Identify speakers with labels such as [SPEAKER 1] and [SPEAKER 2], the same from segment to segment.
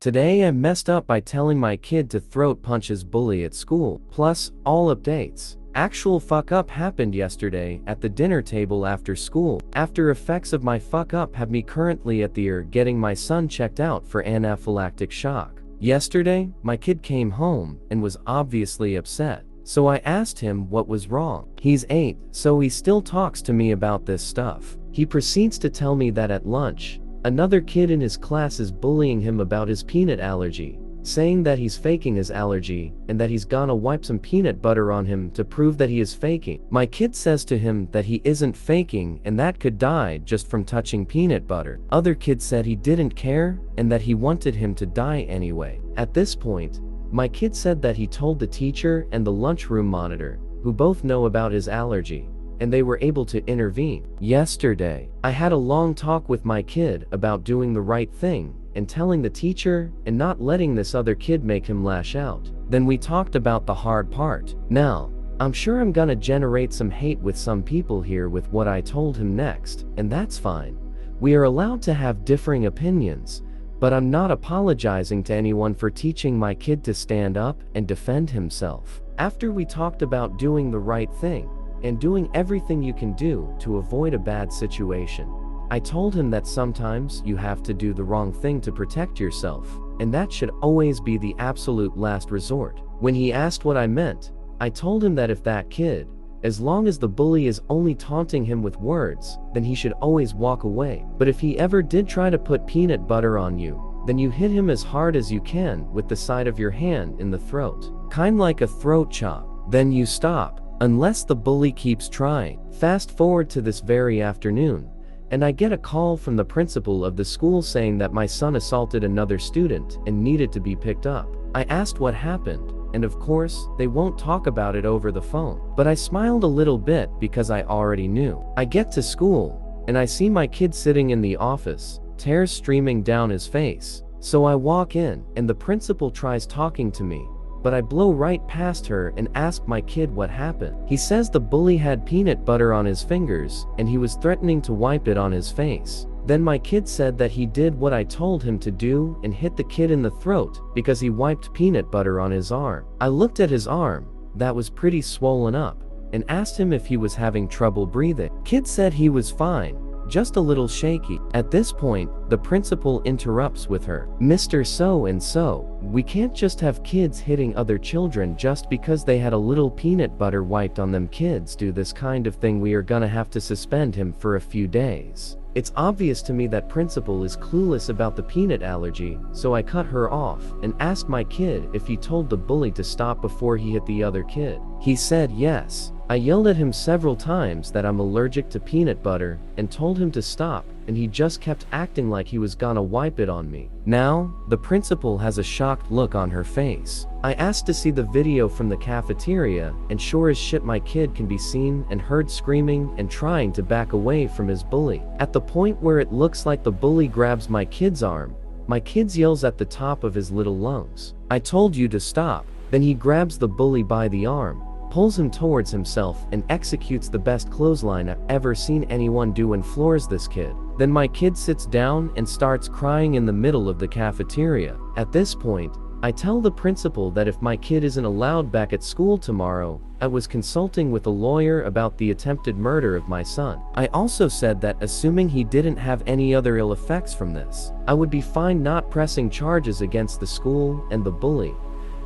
[SPEAKER 1] Today I messed up by telling my kid to throat punch his bully at school. Plus, all updates. Actual fuck up happened yesterday at the dinner table after school. After effects of my fuck up have me currently at the ER getting my son checked out for anaphylactic shock. Yesterday, my kid came home and was obviously upset. So I asked him what was wrong. He's 8, so he still talks to me about this stuff. He proceeds to tell me that at lunch, another kid in his class is bullying him about his peanut allergy, saying that he's faking his allergy and that he's gonna wipe some peanut butter on him to prove that he is faking. My kid says to him that he isn't faking and that could die just from touching peanut butter. Other kids said he didn't care and that he wanted him to die anyway. At this point, my kid said that he told the teacher and the lunchroom monitor, who both know about his allergy, and they were able to intervene. Yesterday, I had a long talk with my kid about doing the right thing and telling the teacher and not letting this other kid make him lash out. Then we talked about the hard part. Now, I'm sure I'm gonna generate some hate with some people here with what I told him next, and that's fine. We are allowed to have differing opinions, but I'm not apologizing to anyone for teaching my kid to stand up and defend himself. After we talked about doing the right thing and doing everything you can do to avoid a bad situation, I told him that sometimes you have to do the wrong thing to protect yourself, and that should always be the absolute last resort. When he asked what I meant, I told him that if that kid, as long as the bully is only taunting him with words, then he should always walk away. But if he ever did try to put peanut butter on you, then you hit him as hard as you can with the side of your hand in the throat. Kind like a throat chop. Then you stop, unless the bully keeps trying. Fast forward to this very afternoon, and I get a call from the principal of the school saying that my son assaulted another student and needed to be picked up. I asked what happened, and of course, they won't talk about it over the phone. But I smiled a little bit because I already knew. I get to school, and I see my kid sitting in the office, tears streaming down his face. So I walk in, and the principal tries talking to me, but I blow right past her and ask my kid what happened. He says the bully had peanut butter on his fingers, and he was threatening to wipe it on his face. Then my kid said that he did what I told him to do and hit the kid in the throat because he wiped peanut butter on his arm. I looked at his arm, that was pretty swollen up, and asked him if he was having trouble breathing. Kid said he was fine, just a little shaky. At this point, the principal interrupts with her. Mr. So-and-so, we can't just have kids hitting other children just because they had a little peanut butter wiped on them. Kids do this kind of thing, we are gonna have to suspend him for a few days. It's obvious to me that principal is clueless about the peanut allergy, so I cut her off and asked my kid if he told the bully to stop before he hit the other kid. He said yes. I yelled at him several times that I'm allergic to peanut butter and told him to stop, and he just kept acting like he was gonna wipe it on me. Now, the principal has a shocked look on her face. I asked to see the video from the cafeteria, and sure as shit my kid can be seen and heard screaming and trying to back away from his bully. At the point where it looks like the bully grabs my kid's arm, my kid yells at the top of his little lungs, "I told you to stop." Then he grabs the bully by the arm, pulls him towards himself, and executes the best clothesline I've ever seen anyone do and floors this kid. Then my kid sits down and starts crying in the middle of the cafeteria. At this point, I tell the principal that if my kid isn't allowed back at school tomorrow, I was consulting with a lawyer about the attempted murder of my son. I also said that assuming he didn't have any other ill effects from this, I would be fine not pressing charges against the school and the bully,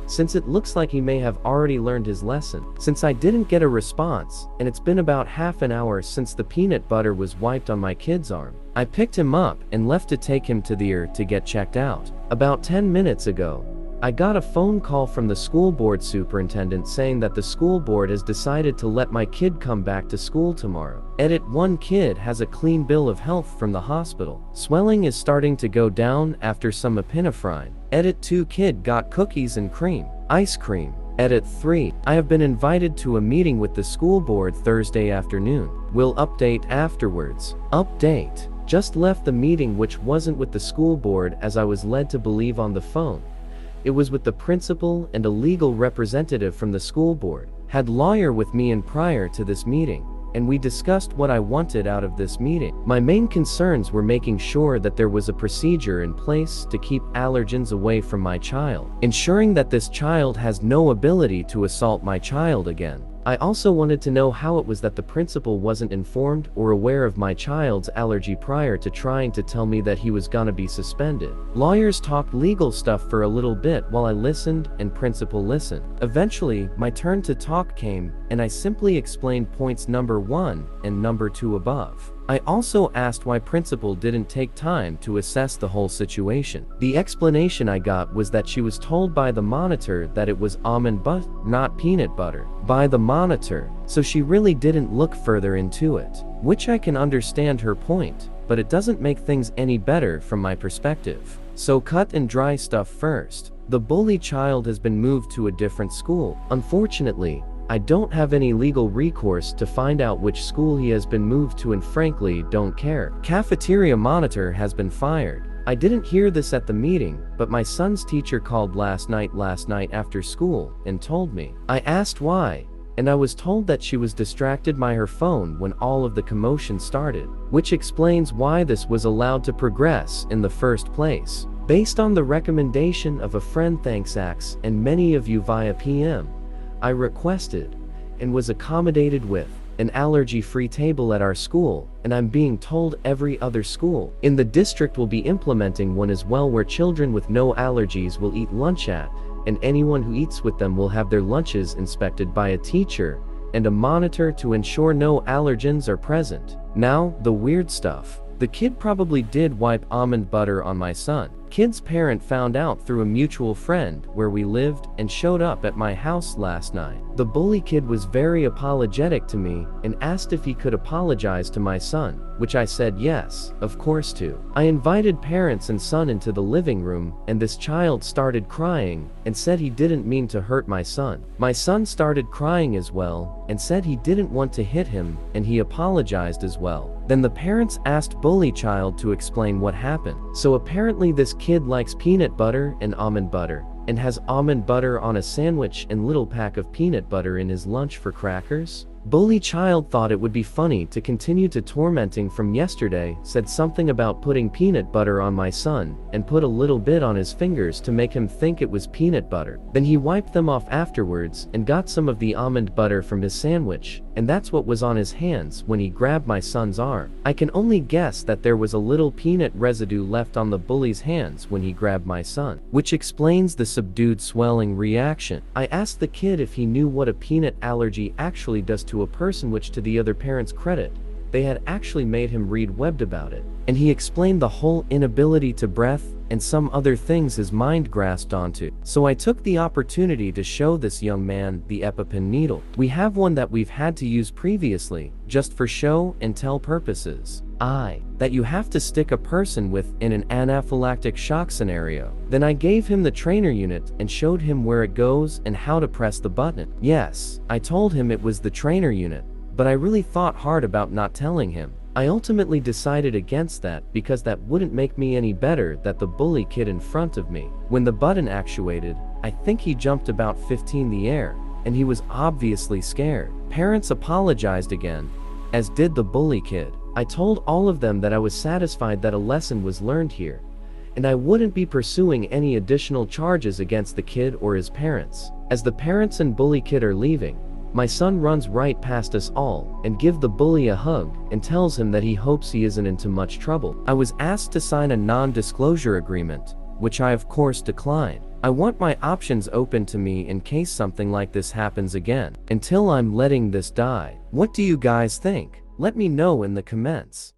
[SPEAKER 1] since it looks like he may have already learned his lesson. Since I didn't get a response, and it's been about half an hour since the peanut butter was wiped on my kid's arm, I picked him up and left to take him to the ER to get checked out. About 10 minutes ago, I got a phone call from the school board superintendent saying that the school board has decided to let my kid come back to school tomorrow. Edit 1 kid has a clean bill of health from the hospital. Swelling is starting to go down after some epinephrine. Edit 2 kid got cookies and cream, ice cream. Edit 3, I have been invited to a meeting with the school board Thursday afternoon. Will update afterwards. Update. Just left the meeting, which wasn't with the school board as I was led to believe on the phone. It was with the principal and a legal representative from the school board. Had lawyer with me and prior to this meeting, and we discussed what I wanted out of this meeting. My main concerns were making sure that there was a procedure in place to keep allergens away from my child, ensuring that this child has no ability to assault my child again. I also wanted to know how it was that the principal wasn't informed or aware of my child's allergy prior to trying to tell me that he was gonna be suspended. Lawyers talked legal stuff for a little bit while I listened and principal listened. Eventually, my turn to talk came, and I simply explained points number 1 and number 2 above. I also asked why principal didn't take time to assess the whole situation. The explanation I got was that she was told by the monitor that it was almond butter, not peanut butter, by the monitor, so she really didn't look further into it. Which I can understand her point, but it doesn't make things any better from my perspective. So cut and dry stuff first. The bully child has been moved to a different school. Unfortunately, I don't have any legal recourse to find out which school he has been moved to and frankly don't care. Cafeteria monitor has been fired. I didn't hear this at the meeting, but my son's teacher called last night after school and told me. I asked why, and I was told that she was distracted by her phone when all of the commotion started, which explains why this was allowed to progress in the first place. Based on the recommendation of a friend, thanks Axe and many of you via PM, I requested, and was accommodated with, an allergy-free table at our school, and I'm being told every other school in the district will be implementing one as well, where children with no allergies will eat lunch at, and anyone who eats with them will have their lunches inspected by a teacher and a monitor to ensure no allergens are present. Now, the weird stuff. The kid probably did wipe almond butter on my son. Kid's parent found out through a mutual friend where we lived and showed up at my house last night. The bully kid was very apologetic to me and asked if he could apologize to my son, which I said yes, of course to. I invited parents and son into the living room, and this child started crying and said he didn't mean to hurt my son. My son started crying as well and said he didn't want to hit him, and he apologized as well. Then the parents asked bully child to explain what happened. So apparently this kid likes peanut butter and almond butter, and has almond butter on a sandwich and little pack of peanut butter in his lunch for crackers. Bully child thought it would be funny to continue to tormenting from yesterday, said something about putting peanut butter on my son, and put a little bit on his fingers to make him think it was peanut butter. Then he wiped them off afterwards and got some of the almond butter from his sandwich, and that's what was on his hands when he grabbed my son's arm. I can only guess that there was a little peanut residue left on the bully's hands when he grabbed my son, which explains the subdued swelling reaction. I asked the kid if he knew what a peanut allergy actually does to a person, which to the other parent's credit, they had actually made him read webbed about it, and he explained the whole inability to breath and some other things his mind grasped onto. So I took the opportunity to show this young man the EpiPen needle. We have one that we've had to use previously, just for show and tell purposes. That you have to stick a person with in an anaphylactic shock scenario. Then I gave him the trainer unit and showed him where it goes and how to press the button. Yes, I told him it was the trainer unit, but I really thought hard about not telling him. I ultimately decided against that because that wouldn't make me any better that the bully kid in front of me. When the button actuated, I think he jumped about 15 the air, and he was obviously scared. Parents apologized again, as did the bully kid. I told all of them that I was satisfied that a lesson was learned here, and I wouldn't be pursuing any additional charges against the kid or his parents. As the parents and bully kid are leaving, my son runs right past us all and gives the bully a hug and tells him that he hopes he isn't into much trouble. I was asked to sign a non-disclosure agreement, which I of course declined. I want my options open to me in case something like this happens again, until I'm letting this die. What do you guys think? Let me know in the comments.